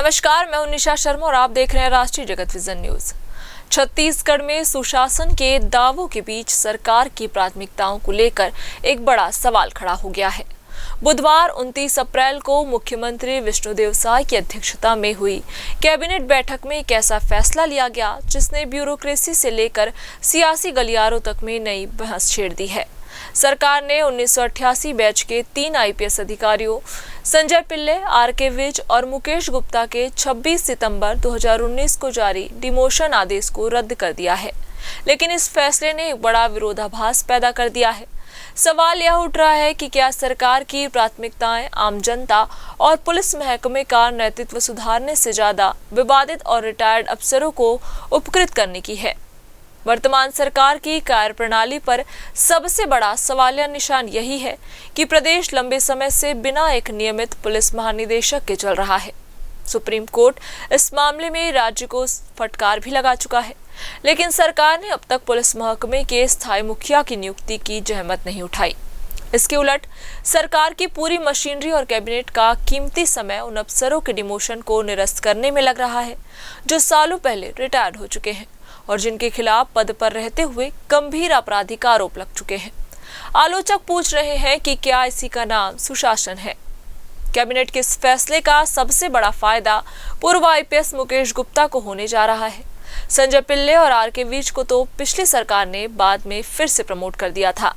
नमस्कार, मैं हूं निशा शर्मा और आप देख रहे हैं राष्ट्रीय जगत विजन न्यूज। छत्तीसगढ़ में सुशासन के दावों के बीच सरकार की प्राथमिकताओं को लेकर एक बड़ा सवाल खड़ा हो गया है। बुधवार 29 अप्रैल को मुख्यमंत्री विष्णुदेव साय की अध्यक्षता में हुई कैबिनेट बैठक में एक ऐसा फैसला लिया गया जिसने ब्यूरोक्रेसी से लेकर सियासी गलियारों तक में नई बहस छेड़ दी है। सरकार ने 1988 बैच के 3 आईपीएस अधिकारियों संजय पिल्ले, आर.के. विज और मुकेश गुप्ता के 26 सितंबर 2019 को जारी डिमोशन आदेश को रद्द कर दिया है। लेकिन इस फैसले ने एक बड़ा विरोधाभास पैदा कर दिया है। सवाल यह उठ रहा है कि क्या सरकार की प्राथमिकताएं आम जनता और पुलिस महकमे का नेतृत्व सुधारने से ज्यादा विवादित और रिटायर्ड अफसरों को उपकृत करने की है। वर्तमान सरकार की कार्यप्रणाली पर सबसे बड़ा सवालिया निशान यही है कि प्रदेश लंबे समय से बिना एक नियमित पुलिस महानिदेशक के चल रहा है। सुप्रीम कोर्ट इस मामले में राज्य को फटकार भी लगा चुका है, लेकिन सरकार ने अब तक पुलिस महकमे के स्थायी मुखिया की नियुक्ति की जहमत नहीं उठाई। इसके उलट सरकार की पूरी मशीनरी और कैबिनेट का कीमती समय उन अफसरों के डिमोशन को निरस्त करने में लग रहा है जो सालों पहले रिटायर्ड हो चुके हैं और जिनके खिलाफ पद पर रहते हुए गंभीर आपराधिक आरोप लग चुके हैं। आलोचक पूछ रहे हैं कि क्या इसी का नाम सुशासन है। कैबिनेट के इस फैसले का सबसे बड़ा फायदा पूर्व आईपीएस मुकेश गुप्ता को होने जा रहा है। संजय पिल्ले और आर.के. विज को तो पिछली सरकार ने बाद में फिर से प्रमोट कर दिया था।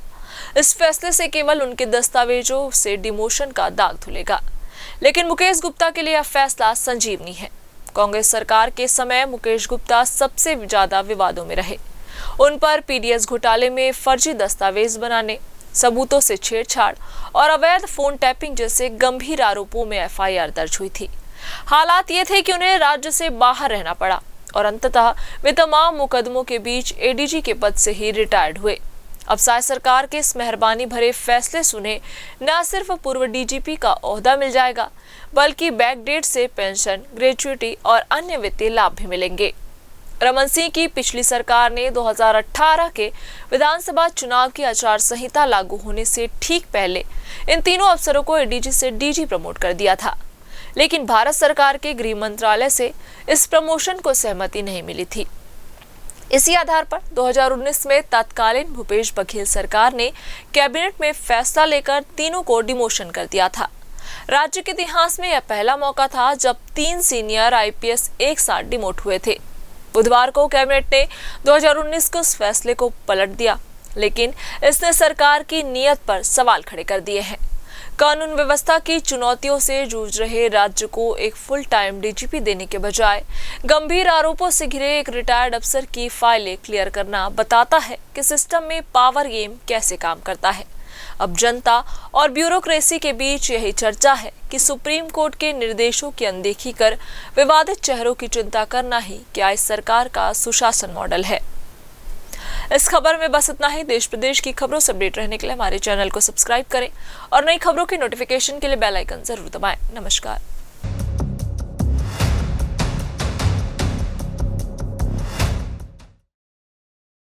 इस फैसले से केवल उनके दस्तावेजों से डिमोशन का दाग धुलेगा, लेकिन मुकेश गुप्ता के लिए यह फैसला संजीवनी है। कांग्रेस सरकार के समय मुकेश गुप्ता सबसे ज्यादा विवादों में रहे। उन पर पीडीएस घोटाले में फर्जी दस्तावेज बनाने, सबूतों से छेड़छाड़ और अवैध फोन टैपिंग जैसे गंभीर आरोपों में एफआईआर दर्ज हुई थी। हालात ये थे कि उन्हें राज्य से बाहर रहना पड़ा और अंततः वे तमाम मुकदमों के बीच एडीजी के पद से ही रिटायर्ड हुए। अब साय सरकार के इस मेहरबानी भरे फैसले सुने न सिर्फ पूर्व डीजीपी का ओहदा मिल जाएगा, बल्कि बैकडेट से पेंशन, ग्रेच्युटी और अन्य वित्तीय लाभ भी मिलेंगे। रमन सिंह की पिछली सरकार ने 2018 के विधानसभा चुनाव की आचार संहिता लागू होने से ठीक पहले इन तीनों अफसरों को एडीजी से डीजी प्रमोट कर दिया था, लेकिन भारत सरकार के गृह मंत्रालय से इस प्रमोशन को सहमति नहीं मिली थी। इसी आधार पर 2019 में तत्कालीन भूपेश बघेल सरकार ने कैबिनेट में फैसला लेकर तीनों को डिमोशन कर दिया था। राज्य के इतिहास में यह पहला मौका था जब 3 सीनियर आईपीएस एक साथ डिमोट हुए थे। बुधवार को कैबिनेट ने 2019 के उस फैसले को पलट दिया, लेकिन इसने सरकार की नीयत पर सवाल खड़े कर दिए हैं। कानून व्यवस्था की चुनौतियों से जूझ रहे राज्य को एक फुल टाइम डीजीपी देने के बजाय गंभीर आरोपों से घिरे एक रिटायर्ड अफसर की फाइलें क्लियर करना बताता है कि सिस्टम में पावर गेम कैसे काम करता है। अब जनता और ब्यूरोक्रेसी के बीच यही चर्चा है कि सुप्रीम कोर्ट के निर्देशों की अनदेखी कर विवादित चेहरों की चिंता करना ही क्या इस सरकार का सुशासन मॉडल है। इस खबर में बस इतना ही। देश प्रदेश की खबरों से अपडेट रहने के लिए हमारे चैनल को सब्सक्राइब करें और नई खबरों की नोटिफिकेशन के लिए बेल आइकन जरूर दबाएं। नमस्कार।